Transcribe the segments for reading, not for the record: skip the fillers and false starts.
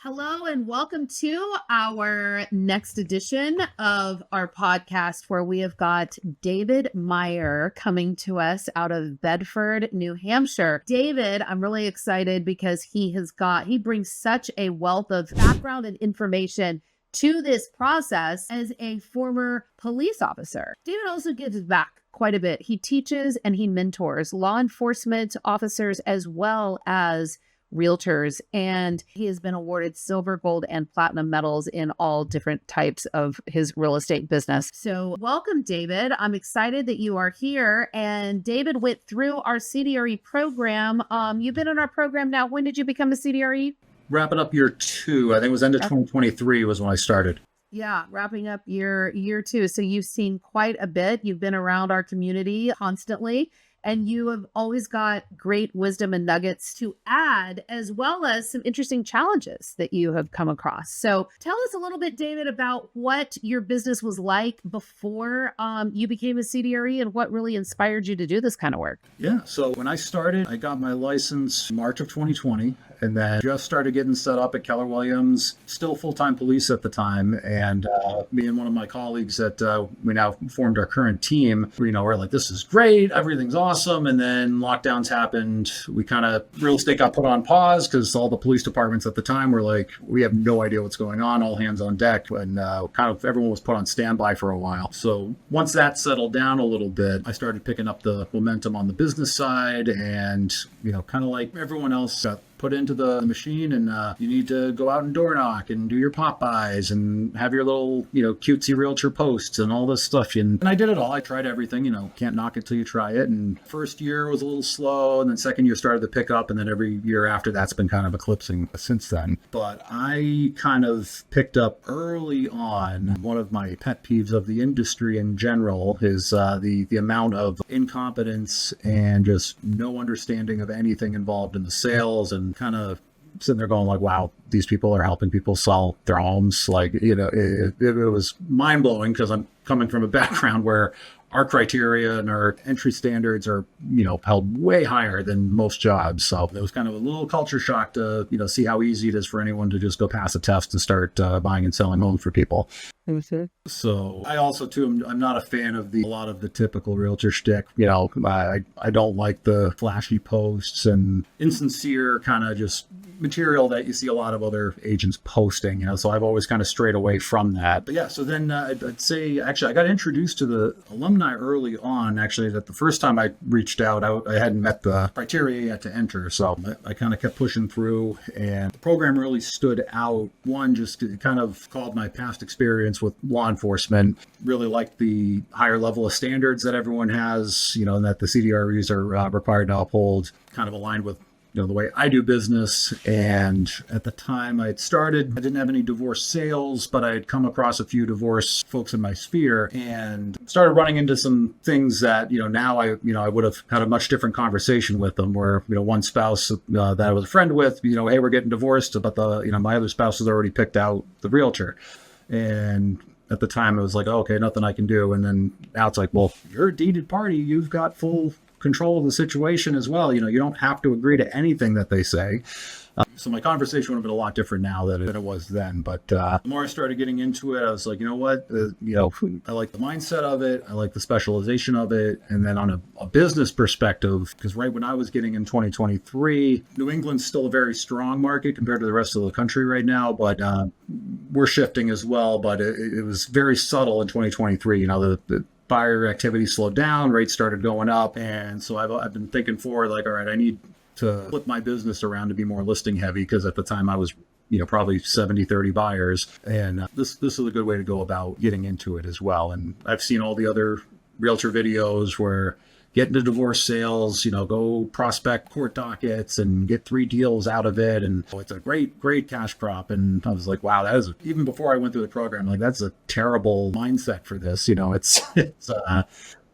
Hello and welcome to our next edition of our podcast where we have got David Myer coming to us out of Bedford, New Hampshire. David, I'm really excited because he brings such a wealth of background and information to this process as a former police officer. David also gives back quite a bit. He teaches and he mentors law enforcement officers as well as realtors, and he has been awarded silver, gold, and platinum medals in all different types of his real estate business. So welcome, David. I'm excited that you are here. And David went through our CDRE program. You've been in our program now. When did you become a CDRE? Wrapping up year two. I think it was end of 2023 was when I started. Yeah, wrapping up year two. So you've seen quite a bit. You've been around our community constantly. And you have always got great wisdom and nuggets to add, as well as some interesting challenges that you have come across. So tell us a little bit, David, about what your business was like before you became a CDRE and what really inspired you to do this kind of work. Yeah. So when I started, I got my license March of 2020. And then just started getting set up at Keller Williams, still full-time police at the time. And me and one of my colleagues that we now formed our current team, we're like, this is great. Everything's awesome. And then lockdowns happened. Real estate got put on pause because all the police departments at the time were like, we have no idea what's going on. All hands on deck. And everyone was put on standby for a while. So once that settled down a little bit, I started picking up the momentum on the business side and, kind of like everyone else got put into the machine, and you need to go out and door knock and do your pop-bys and have your little, cutesy realtor posts and all this stuff. And I did it all. I tried everything, can't knock it till you try it. And first year was a little slow, and then second year started to pick up, and then every year after that's been kind of eclipsing since then. But I kind of picked up early on one of my pet peeves of the industry in general is the amount of incompetence and just no understanding of anything involved in the sales, and kind of sitting there going like, wow, these people are helping people sell their homes. Like, it was mind blowing because I'm coming from a background where our criteria and our entry standards are, held way higher than most jobs. So it was kind of a little culture shock to, see how easy it is for anyone to just go pass a test and start buying and selling homes for people. So I also, too, I'm not a fan of a lot of the typical realtor shtick. I don't like the flashy posts and insincere kind of just material that you see a lot of other agents posting, so I've always kind of strayed away from that. But yeah, so then I'd say, actually, I got introduced to the alumni early on, actually, that the first time I reached out, I hadn't met the criteria yet to enter. So I kind of kept pushing through, and the program really stood out. One, just kind of called my past experience with law enforcement, really liked the higher level of standards that everyone has, and that the CDREs are required to uphold, kind of aligned with the way I do business. And at the time I didn't have any divorce sales, but I had come across a few divorce folks in my sphere and started running into some things that, now I would have had a much different conversation with them, where, one spouse that I was a friend with, hey, we're getting divorced, but my other spouse has already picked out the realtor. And at the time it was like, oh, okay, nothing I can do. And then now it's like, well, you're a deeded party. You've got full control of the situation as well. You don't have to agree to anything that they say. So my conversation would have been a lot different now than it was then. But the more I started getting into it, I was like, you know what? I like the mindset of it. I like the specialization of it. And then on a business perspective, because right when I was getting in 2023, New England's still a very strong market compared to the rest of the country right now. But we're shifting as well. But it was very subtle in 2023. The buyer activity slowed down, rates started going up. And so I've been thinking forward, like, all right, I need to flip my business around to be more listing heavy, because at the time I was, probably 70-30 buyers. And this is a good way to go about getting into it as well. And I've seen all the other realtor videos where get into divorce sales, go prospect court dockets and get 3 deals out of it. And it's a great cash crop. And I was like, wow, even before I went through the program, like, that's a terrible mindset for this.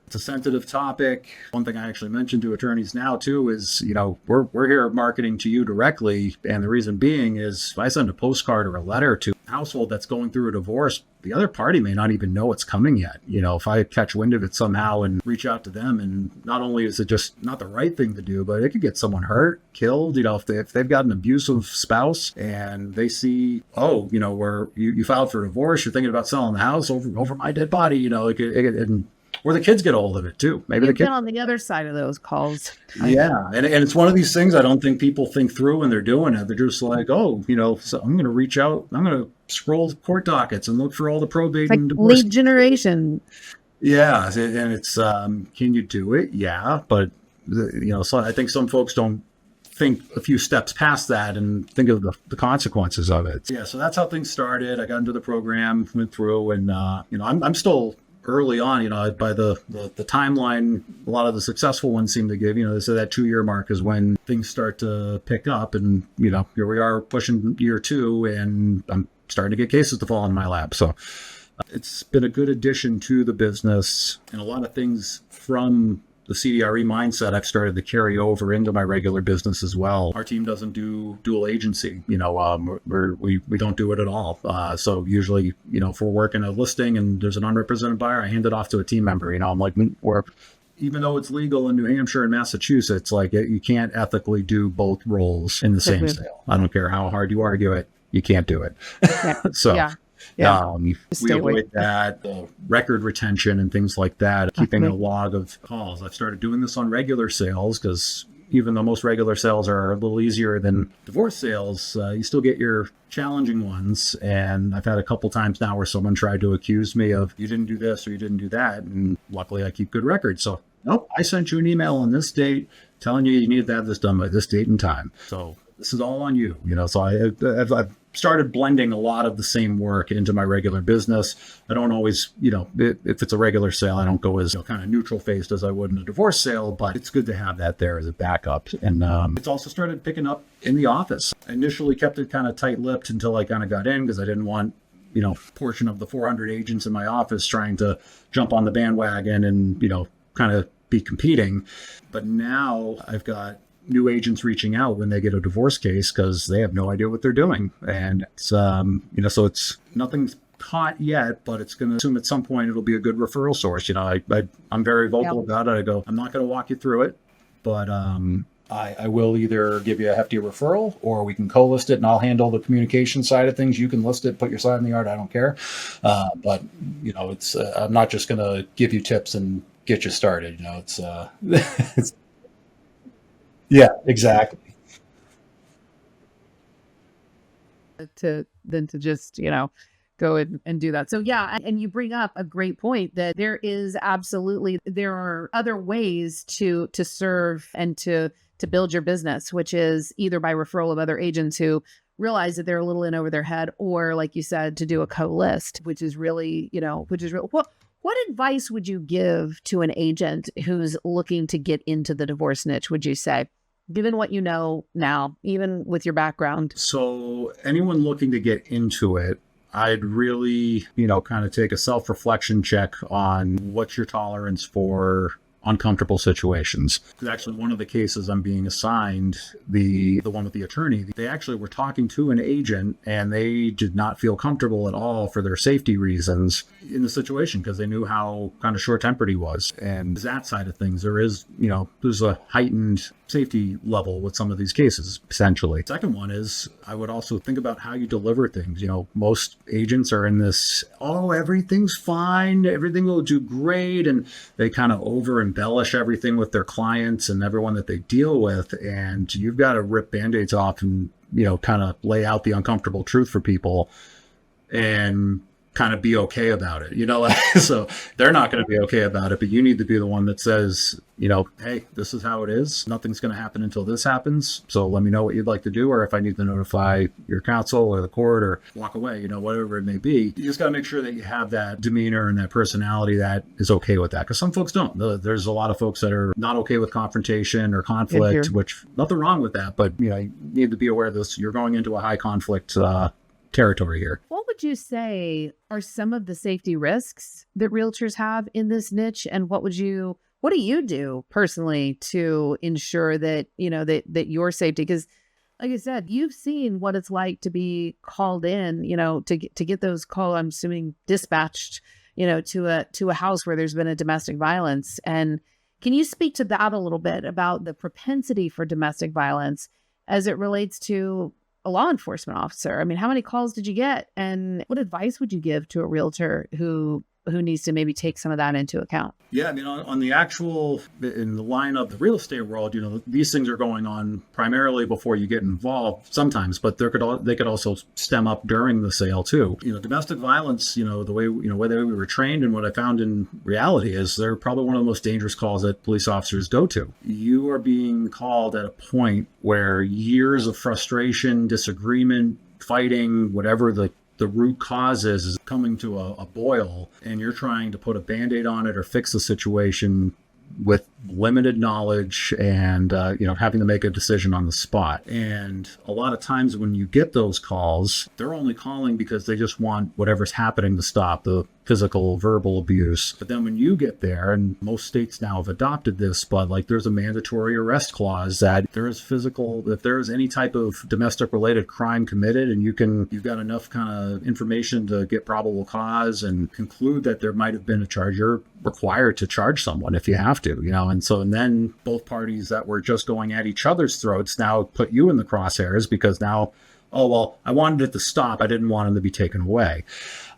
It's a sensitive topic. One thing I actually mentioned to attorneys now too is, we're here marketing to you directly. And the reason being is if I send a postcard or a letter to a household that's going through a divorce, the other party may not even know it's coming yet. If I catch wind of it somehow and reach out to them, and not only is it just not the right thing to do, but it could get someone hurt, killed, if they've got an abusive spouse and they see, where you filed for divorce, you're thinking about selling the house over my dead body, or the kids get a hold of it too. Maybe You've the kids been on the other side of those calls. Yeah. And it's one of these things I don't think people think through when they're doing it. They're just like, so I'm going to reach out. I'm going to scroll court dockets and look for all the probate and divorce. Lead generation. Yeah. And it's, can you do it? Yeah. But, so I think some folks don't think a few steps past that and think of the consequences of it. Yeah. So that's how things started. I got into the program, went through, and, I'm still early on, by the timeline, a lot of the successful ones seem to give, they say that 2-year mark is when things start to pick up. And, here we are pushing year 2, and I'm starting to get cases to fall in my lap. So it's been a good addition to the business, and a lot of things from the CDRE mindset I've started to carry over into my regular business as well. Our team doesn't do dual agency. We don't do it at all. So usually, if we're working a listing and there's an unrepresented buyer, I hand it off to a team member. I'm like, even though it's legal in New Hampshire and Massachusetts, you can't ethically do both roles in the same sale. I don't care how hard you argue it, you can't do it. Yeah. So. Yeah. We avoid that, the record retention and things like that, keeping a log of calls. I've started doing this on regular sales because even though most regular sales are a little easier than divorce sales, you still get your challenging ones. And I've had a couple times now where someone tried to accuse me of, you didn't do this or you didn't do that. And luckily I keep good records. So, nope, I sent you an email on this date telling you needed to have this done by this date and time. So this is all on you. So I've started blending a lot of the same work into my regular business. I don't always, if it's a regular sale, I don't go as kind of neutral faced as I would in a divorce sale, but it's good to have that there as a backup. And it's also started picking up in the office. I initially kept it kind of tight-lipped until I kind of got in because I didn't want, portion of the 400 agents in my office trying to jump on the bandwagon and, kind of be competing. But now I've got new agents reaching out when they get a divorce case because they have no idea what they're doing. And it's, so it's nothing's caught yet, but it's going to assume at some point it'll be a good referral source. I'm very vocal about it. I go, I'm not going to walk you through it, but I will either give you a hefty referral or we can co-list it and I'll handle the communication side of things. You can list it, put your side in the yard. I don't care. But it's, I'm not just going to give you tips and get you started. It's yeah, exactly. To just, go and do that. So yeah, and you bring up a great point that there are other ways to serve and to build your business, which is either by referral of other agents who realize that they're a little in over their head, or like you said, to do a co-list, which is really, what advice would you give to an agent who's looking to get into the divorce niche, would you say, given what you know now, even with your background? So anyone looking to get into it, I'd really, kind of take a self-reflection check on what's your tolerance for uncomfortable situations. Because actually one of the cases I'm being assigned, the one with the attorney, they actually were talking to an agent and they did not feel comfortable at all for their safety reasons in the situation because they knew how kind of short-tempered he was. And that side of things, there's a heightened safety level with some of these cases, essentially. Second one is I would also think about how you deliver things. Most agents are in this, everything's fine, everything will do great, and they kind of over embellish everything with their clients and everyone that they deal with, and you've got to rip band-aids off and kind of lay out the uncomfortable truth for people and kind of be okay about it, so they're not going to be okay about it, but you need to be the one that says, hey, this is how it is. Nothing's going to happen until this happens. So let me know what you'd like to do, or if I need to notify your counsel or the court or walk away, whatever it may be. You just got to make sure that you have that demeanor and that personality that is okay with that. Because some folks don't. There's a lot of folks that are not okay with confrontation or conflict, which nothing wrong with that. But, you need to be aware of this. You're going into a high conflict territory here. What would you say are some of the safety risks that realtors have in this niche? And what do you do personally to ensure that, that your safety, because like I said, you've seen what it's like to be called in, to get those calls, I'm assuming dispatched, to a house where there's been a domestic violence. And can you speak to that a little bit about the propensity for domestic violence as it relates to a law enforcement officer? I mean, how many calls did you get? And what advice would you give to a realtor who needs to maybe take some of that into account? Yeah, I mean, on the actual, in the line of the real estate world, these things are going on primarily before you get involved sometimes, but they could also stem up during the sale too. Domestic violence, the way we were trained and what I found in reality is they're probably one of the most dangerous calls that police officers go to. You are being called at a point where years of frustration, disagreement, fighting, whatever the root cause is coming to a boil, and you're trying to put a Band-Aid on it or fix the situation with limited knowledge and, having to make a decision on the spot. And a lot of times when you get those calls, they're only calling because they just want whatever's happening to stop, the physical, verbal abuse. But then when you get there, and most states now have adopted this, but like there's a mandatory arrest clause that if there is any type of domestic related crime committed and you've got enough kind of information to get probable cause and conclude that there might have been a charge, you're required to charge someone if you have to, and then both parties that were just going at each other's throats now put you in the crosshairs because now, oh, well, I wanted it to stop. I didn't want him to be taken away.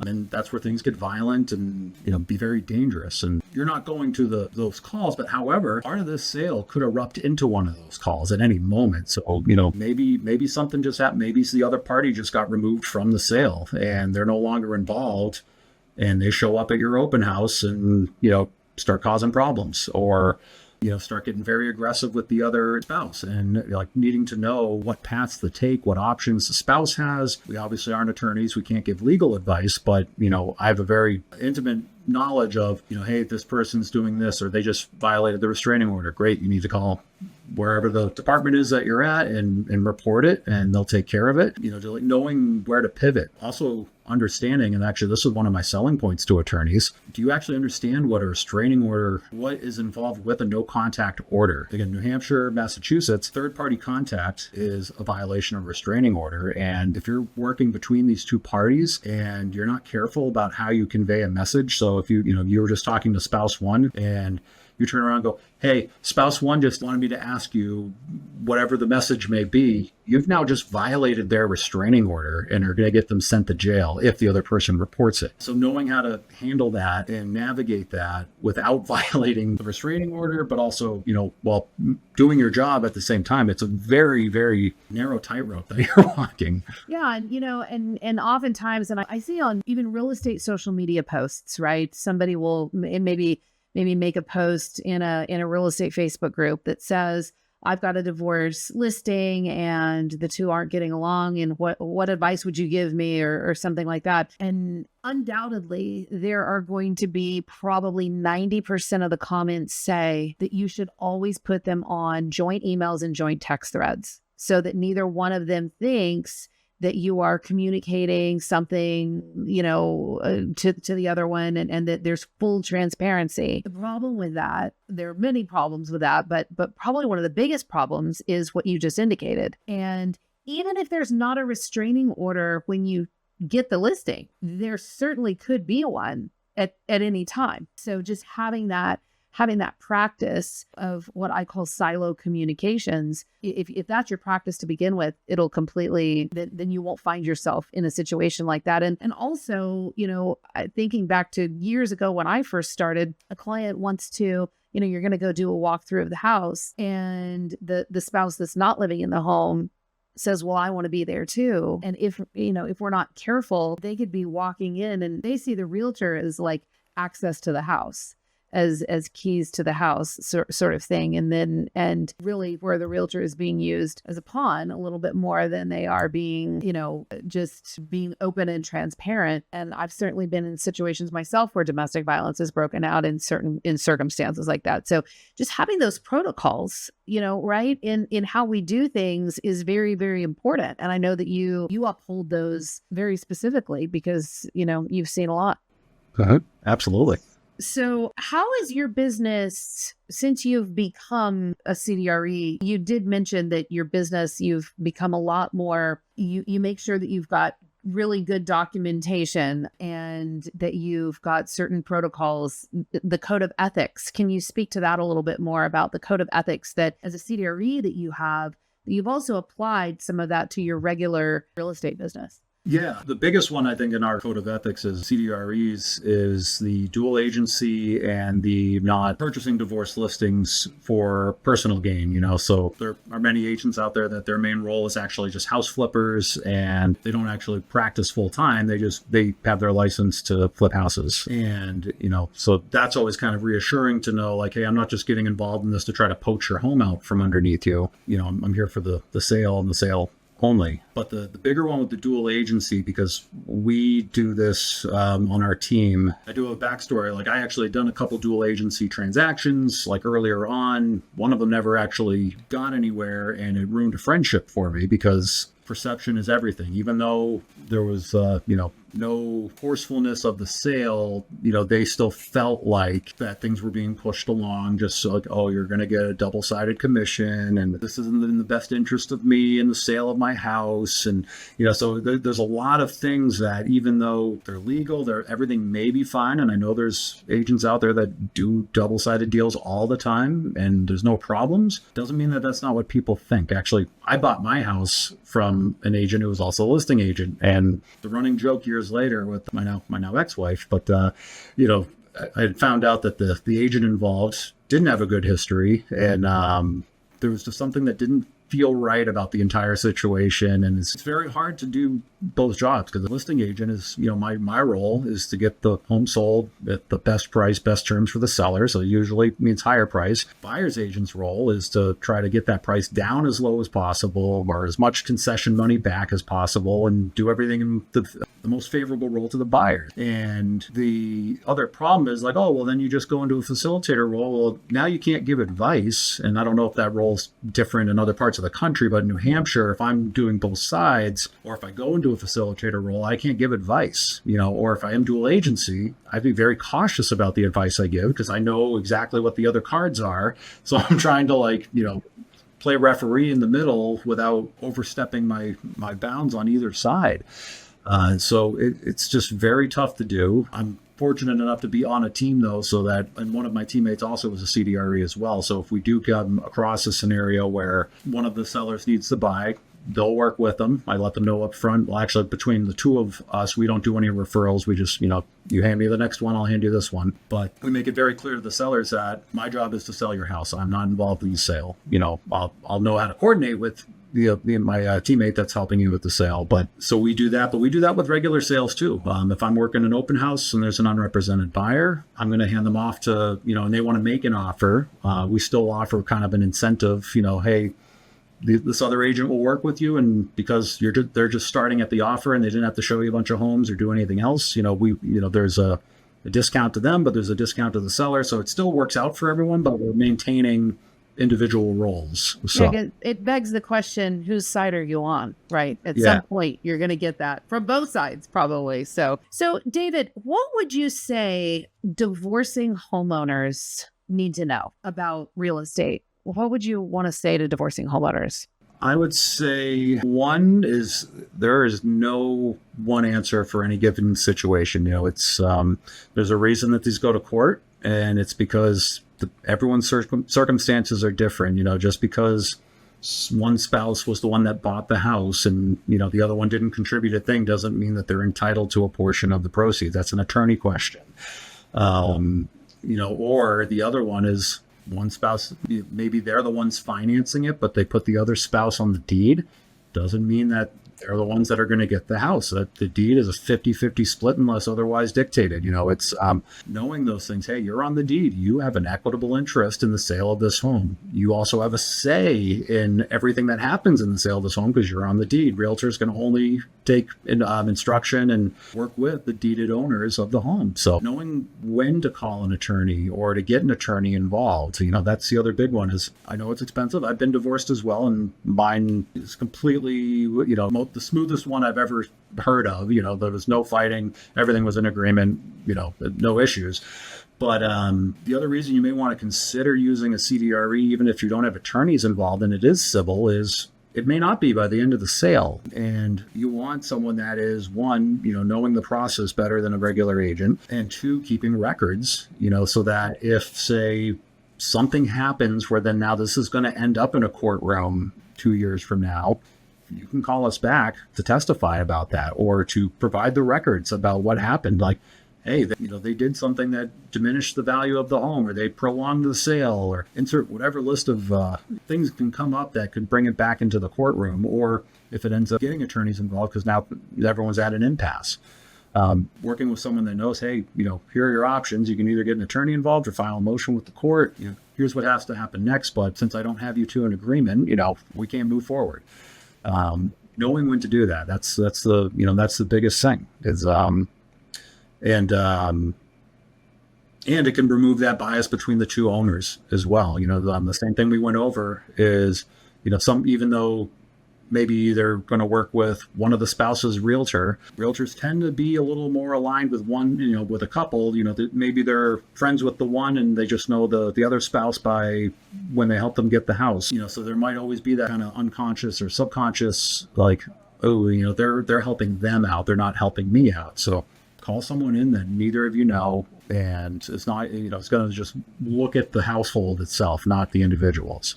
And that's where things get violent and, be very dangerous. And you're not going to those calls. But however, part of this sale could erupt into one of those calls at any moment. So, maybe something just happened. Maybe the other party just got removed from the sale and they're no longer involved. And they show up at your open house and, start causing problems or start getting very aggressive with the other spouse and needing to know what paths to take, what options the spouse has. We obviously aren't attorneys. We can't give legal advice, but, I have a very intimate knowledge of, hey, this person's doing this, or they just violated the restraining order. Great. You need to call wherever the department is that you're at and report it, and they'll take care of it. Knowing where to pivot. Also understanding, and actually this is one of my selling points to attorneys. Do you actually understand what a restraining order, what is involved with a no contact order? Again, New Hampshire, Massachusetts, third party contact is a violation of a restraining order. And if you're working between these two parties and you're not careful about how you convey a message, so if you were just talking to spouse one and you turn around and go, hey, spouse one just wanted me to ask you whatever the message may be, you've now just violated their restraining order and are going to get them sent to jail if the other person reports it. So knowing how to handle that and navigate that without violating the restraining order, but also, while doing your job at the same time, it's a very, very narrow tightrope that you're walking. Yeah. And oftentimes, and I see on even real estate social media posts, right? Somebody will maybe make a post in a real estate Facebook group that says, I've got a divorce listing and the two aren't getting along, and what advice would you give me, or something like that. And undoubtedly, there are going to be probably 90% of the comments say that you should always put them on joint emails and joint text threads so that neither one of them thinks that you are communicating something, to the other one, and that there's full transparency. The problem with that, there are many problems with that, but probably one of the biggest problems is what you just indicated. And even if there's not a restraining order when you get the listing, there certainly could be one at any time. So just having that practice of what I call silo communications, if that's your practice to begin with, it'll completely, then you won't find yourself in a situation like that. And also, thinking back to years ago when I first started, a client wants to, you're going to go do a walkthrough of the house, and the spouse that's not living in the home says, well, I want to be there too. And if we're not careful, they could be walking in and they see the realtor as like access to the house. as keys to the house sort of thing. And really where the realtor is being used as a pawn a little bit more than they are being, just being open and transparent. And I've certainly been in situations myself where domestic violence is broken out in circumstances like that. So just having those protocols, right, in how we do things is very, very important. And I know that you uphold those very specifically because, you've seen a lot. Absolutely. So how is your business, since you've become a CDRE, you did mention that your business, you've become a lot more, you make sure that you've got really good documentation and that you've got certain protocols, the code of ethics. Can you speak to that a little bit more about the code of ethics that as a CDRE that you have, you've also applied some of that to your regular real estate business? Yeah, the biggest one I think in our code of ethics as CDREs is the dual agency and the not purchasing divorce listings for personal gain. So there are many agents out there that their main role is actually just house flippers and they don't actually practice full time. They have their license to flip houses. And, so that's always kind of reassuring to know like, hey, I'm not just getting involved in this to try to poach your home out from underneath you. I'm here for the sale and the sale only. But the bigger one with the dual agency, because we do this on our team, I do a backstory. Like I actually done a couple dual agency transactions like earlier on. One of them never actually got anywhere and it ruined a friendship for me because perception is everything. Even though there was, no forcefulness of the sale, they still felt like that things were being pushed along just so like, oh, you're going to get a double-sided commission and this isn't in the best interest of me in the sale of my house. And, so there's a lot of things that even though they're legal, everything may be fine. And I know there's agents out there that do double-sided deals all the time and there's no problems. Doesn't mean that that's not what people think. Actually, I bought my house from an agent who was also a listing agent. And the running joke years later with my now ex-wife, but I had found out that the agent involved didn't have a good history, and there was just something that didn't feel right about the entire situation. And it's very hard to do both jobs because the listing agent is, my role is to get the home sold at the best price, best terms for the seller. So it usually means higher price. Buyer's agent's role is to try to get that price down as low as possible or as much concession money back as possible and do everything in the most favorable role to the buyer. And the other problem is like, oh, well, then you just go into a facilitator role. Well, now you can't give advice. And I don't know if that role's different in other parts of the country, but in New Hampshire, if I'm doing both sides, or if I go into a facilitator role, I can't give advice, or if I am dual agency, I'd be very cautious about the advice I give because I know exactly what the other cards are. So I'm trying to play referee in the middle without overstepping my bounds on either side. So it's just very tough to do. I'm fortunate enough to be on a team though, and one of my teammates also was a CDRE as well. So if we do come across a scenario where one of the sellers needs to buy, they'll work with them. I let them know up front. Well, actually, between the two of us, we don't do any referrals. We just, you hand me the next one, I'll hand you this one. But we make it very clear to the sellers that my job is to sell your house. I'm not involved in the sale. I'll know how to coordinate with my teammate that's helping you with the sale. But so we do that, but we do that with regular sales too. If I'm working an open house and there's an unrepresented buyer, I'm going to hand them off to, and they want to make an offer. We still offer kind of an incentive, hey, this other agent will work with you. And because they're just starting at the offer and they didn't have to show you a bunch of homes or do anything else, there's a discount to them, but there's a discount to the seller. So it still works out for everyone, but we're maintaining individual roles. So yeah, it begs the question, whose side are you on, right? At some point, you're going to get that from both sides, probably. So David, what would you say divorcing homeowners need to know about real estate? What would you want to say to divorcing homeowners? I would say one is there is no one answer for any given situation. It's there's a reason that these go to court, and it's because everyone's circumstances are different. Just because one spouse was the one that bought the house and the other one didn't contribute a thing doesn't mean that they're entitled to a portion of the proceeds. That's an attorney question. Or the other one is one spouse, maybe they're the ones financing it, but they put the other spouse on the deed. Doesn't mean that they're the ones that are going to get the house. That the deed is a 50-50 split unless otherwise dictated. It's knowing those things. Hey, you're on the deed. You have an equitable interest in the sale of this home. You also have a say in everything that happens in the sale of this home because you're on the deed. Realtors can only take instruction and work with the deeded owners of the home. So knowing when to call an attorney or to get an attorney involved, that's the other big one. Is I know it's expensive. I've been divorced as well, and mine is completely, the smoothest one I've ever heard of. There was no fighting. Everything was in agreement, no issues. But the other reason you may want to consider using a CDRE, even if you don't have attorneys involved and it is civil, is it may not be by the end of the sale. And you want someone that is, one, knowing the process better than a regular agent, and two, keeping records, so that if, say, something happens where then now this is going to end up in a courtroom 2 years from now, you can call us back to testify about that or to provide the records about what happened. Like, hey, they did something that diminished the value of the home, or they prolonged the sale, or insert whatever list of things can come up that could bring it back into the courtroom, or if it ends up getting attorneys involved because now everyone's at an impasse. Working with someone that knows, hey, here are your options. You can either get an attorney involved or file a motion with the court. Here's what has to happen next, but since I don't have you to an agreement, we can't move forward. Knowing when to do that, that's the biggest thing is, and it can remove that bias between the two owners as well. The same thing we went over is, even though maybe they're going to work with one of the spouse's realtors tend to be a little more aligned with one, with a couple, maybe they're friends with the one and they just know the other spouse by when they help them get the house, so there might always be that kind of unconscious or subconscious, like, oh, they're helping them out. They're not helping me out. So call someone in that neither of you know, and it's not, it's going to just look at the household itself, not the individuals.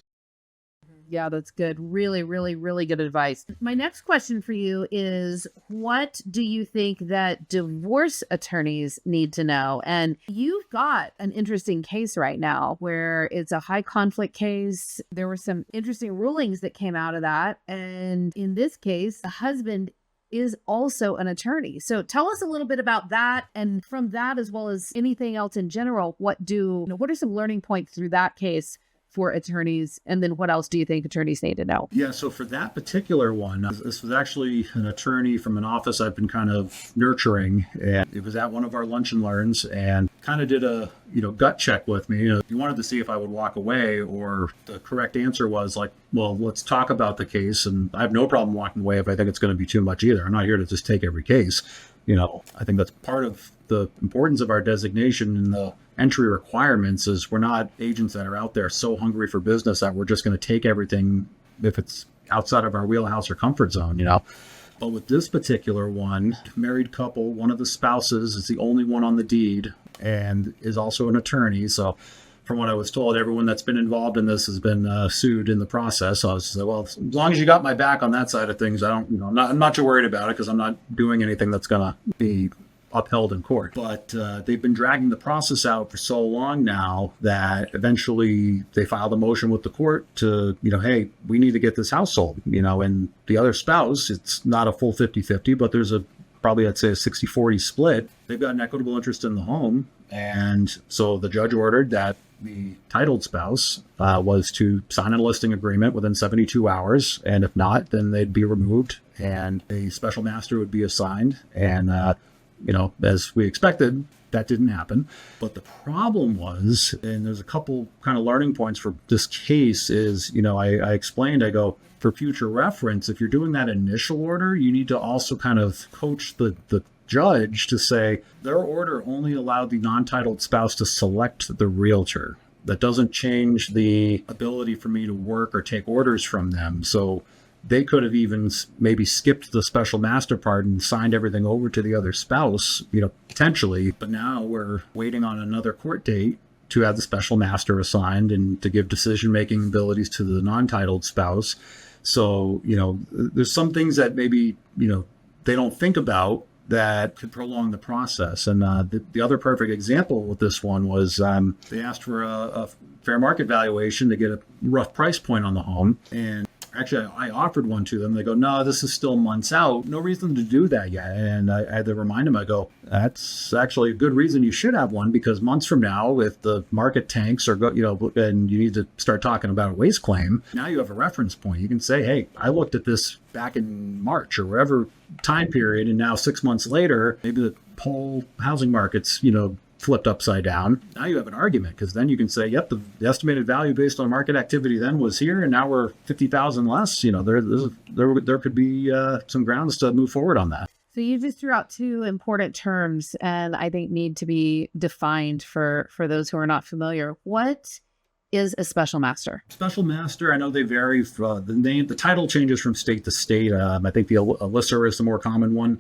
Yeah, that's good. Really, really, really good advice. My next question for you is, what do you think that divorce attorneys need to know? And you've got an interesting case right now where it's a high conflict case. There were some interesting rulings that came out of that. And in this case, the husband is also an attorney. So tell us a little bit about that. And from that, as well as anything else in general, what are some learning points through that case for attorneys? And then what else do you think attorneys need to know? Yeah, so for that particular one, this was actually an attorney from an office I've been kind of nurturing, and it was at one of our lunch and learns and kind of did a gut check with me. You wanted to see if I would walk away, or the correct answer was like, well, let's talk about the case. And I have no problem walking away if I think it's going to be too much either. I'm not here to just take every case. I think that's part of the importance of our designation and the entry requirements is we're not agents that are out there so hungry for business that we're just going to take everything if it's outside of our wheelhouse or comfort zone, But with this particular one, married couple, one of the spouses is the only one on the deed and is also an attorney. So from what I was told, everyone that's been involved in this has been sued in the process. So I was just like, well, as long as you got my back on that side of things, I'm not too worried about it because I'm not doing anything that's going to be upheld in court. But they've been dragging the process out for so long now that eventually they filed a motion with the court to, hey, we need to get this house sold, and the other spouse, it's not a full 50-50, but there's probably, I'd say, a 60-40 split. They've got an equitable interest in the home. And so the judge ordered that the titled spouse was to sign a listing agreement within 72 hours. And if not, then they'd be removed and a special master would be assigned. And, as we expected, that didn't happen. But the problem was, and there's a couple kind of learning points for this case is, I explained, I go, for future reference, if you're doing that initial order, you need to also kind of coach the judge to say their order only allowed the non-titled spouse to select the realtor. That doesn't change the ability for me to work or take orders from them. So they could have even maybe skipped the special master part and signed everything over to the other spouse, potentially. But now we're waiting on another court date to have the special master assigned and to give decision-making abilities to the non-titled spouse. So, there's some things that maybe, they don't think about that could prolong the process. And the other perfect example with this one was they asked for a fair market valuation to get a rough price point on the home. And Actually, I offered one to them. They go, no, this is still months out. No reason to do that yet. And I had to remind them, I go, that's actually a good reason you should have one, because months from now, if the market tanks or go, and you need to start talking about a waste claim, now you have a reference point. You can say, hey, I looked at this back in March or wherever time period, and now 6 months later, maybe the whole housing market's, flipped upside down. Now you have an argument, because then you can say, yep, the estimated value based on market activity then was here, and now we're 50,000 less. There could be some grounds to move forward on that. So you just threw out two important terms, and I think need to be defined for those who are not familiar. What is a special master? Special master, I know they vary. The title changes from state to state. I think the Alyssa is the more common one.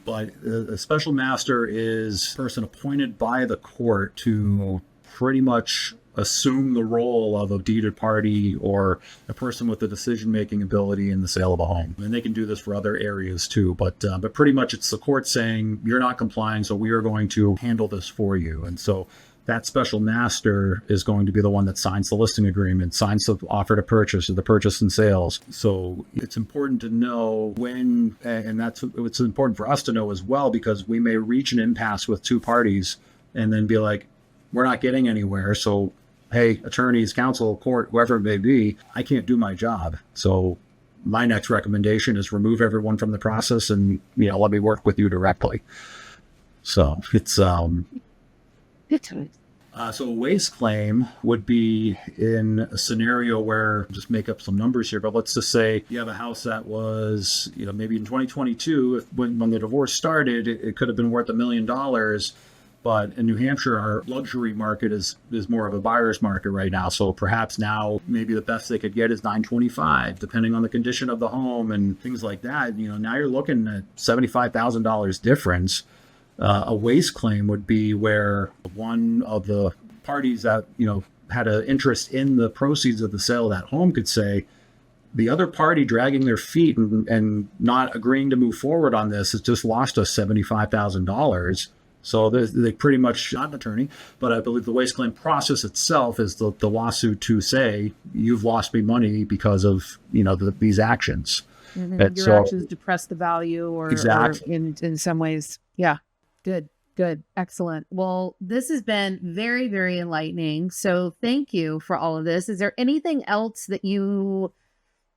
But a special master is a person appointed by the court to pretty much assume the role of a deeded party or a person with the decision-making ability in the sale of a home. And they can do this for other areas too. But pretty much it's the court saying, you're not complying, so we are going to handle this for you. And so that special master is going to be the one that signs the listing agreement, signs the offer to purchase or the purchase and sales. So it's important to know when, and it's important for us to know as well, because we may reach an impasse with two parties and then be like, we're not getting anywhere. So, hey, attorneys, counsel, court, whoever it may be, I can't do my job. So my next recommendation is remove everyone from the process and, let me work with you directly. So it's, so a waste claim would be in a scenario where, just make up some numbers here, but let's just say you have a house that was, maybe in 2022, when the divorce started, it could have been worth $1 million. But in New Hampshire, our luxury market is more of a buyer's market right now. So perhaps now maybe the best they could get is $925, depending on the condition of the home and things like that. Now you're looking at $75,000 difference. A waste claim would be where one of the parties that, had an interest in the proceeds of the sale of that home could say, the other party dragging their feet and not agreeing to move forward on this has just lost us $75,000. So they pretty much, not an attorney, but I believe the waste claim process itself is the lawsuit to say, you've lost me money because of, these actions. Mm-hmm. Your actions depress the value or in some ways. Yeah. Good. Excellent. Well, this has been very, very enlightening. So thank you for all of this. Is there anything else that you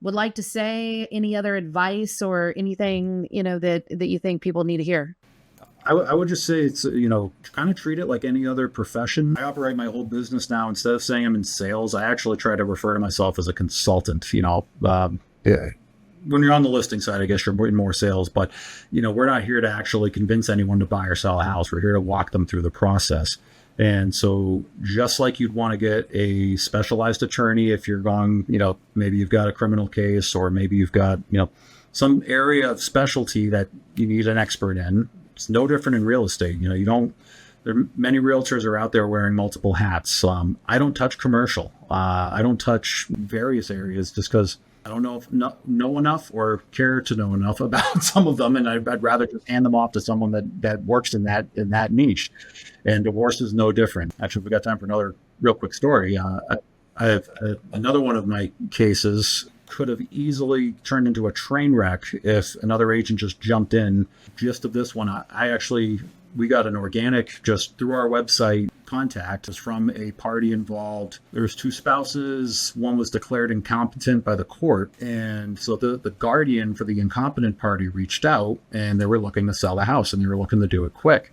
would like to say? Any other advice or anything, that you think people need to hear? I would just say it's, kind of treat it like any other profession. I operate my whole business now. Instead of saying I'm in sales, I actually try to refer to myself as a consultant, When you're on the listing side, I guess you're in more sales, but, we're not here to actually convince anyone to buy or sell a house. We're here to walk them through the process. And so just like you'd want to get a specialized attorney if you're going, maybe you've got a criminal case or maybe you've got, some area of specialty that you need an expert in. It's no different in real estate. Many realtors are out there wearing multiple hats. I don't touch commercial. I don't touch various areas just because I don't know enough or care to know enough about some of them, and I'd rather just hand them off to someone that works in that niche. And divorce is no different. Actually, if we got time for another real quick story, I have another one of my cases could have easily turned into a train wreck if another agent just jumped in. Gist of this one, we got an organic, just through our website, contact is from a party involved. There's two spouses. One was declared incompetent by the court. And so the guardian for the incompetent party reached out, and they were looking to sell the house, and they were looking to do it quick.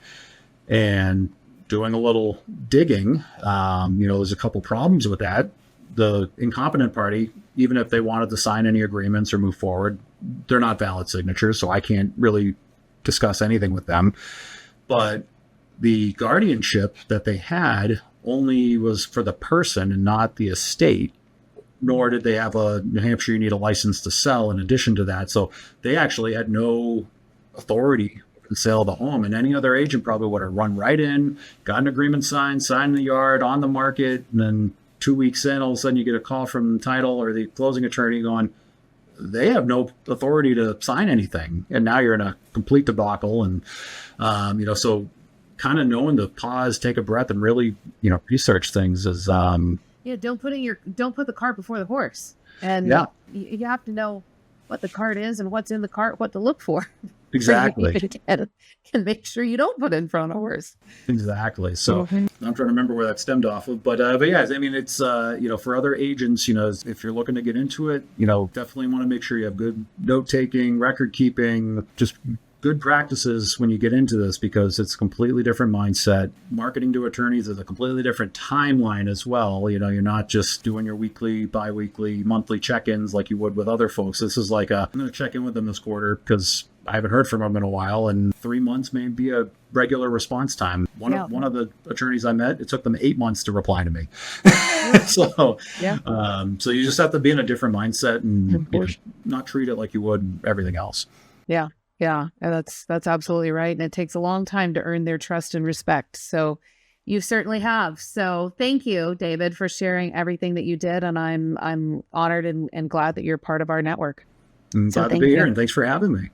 And doing a little digging, there's a couple problems with that. The incompetent party, even if they wanted to sign any agreements or move forward, they're not valid signatures, so I can't really discuss anything with them. But the guardianship that they had only was for the person and not the estate, nor did they have New Hampshire, you need a license to sell in addition to that. So they actually had no authority to sell the home, and any other agent probably would have run right in, got an agreement signed in the yard, on the market, and then 2 weeks in, all of a sudden you get a call from the title or the closing attorney going, they have no authority to sign anything. And now you're in a complete debacle. And, so kind of knowing to pause, take a breath, and really, research things is Yeah, don't put the cart before the horse. And Yeah, you have to know what the cart is and what's in the cart, what to look for. Before you exactly. even can make sure you don't put in front of a horse. Exactly. So Mhm. I'm trying to remember where that stemmed off of, but yeah, I mean, it's for other agents, if you're looking to get into it, definitely want to make sure you have good note taking, record keeping, just good practices when you get into this, because it's a completely different mindset. Marketing to attorneys is a completely different timeline as well. You're not just doing your weekly, bi-weekly, monthly check-ins like you would with other folks. This is like I'm going to check in with them this quarter because I haven't heard from them in a while, and 3 months may be a regular response time. One of the attorneys I met, it took them 8 months to reply to me. So, Yeah. so you just have to be in a different mindset and Of course. not treat it like you would everything else. Yeah. Yeah. And that's absolutely right. And it takes a long time to earn their trust and respect. So you certainly have. So thank you, David, for sharing everything that you did. And I'm honored and glad that you're part of our network. I'm So glad to thank be here, you. and thanks for having me.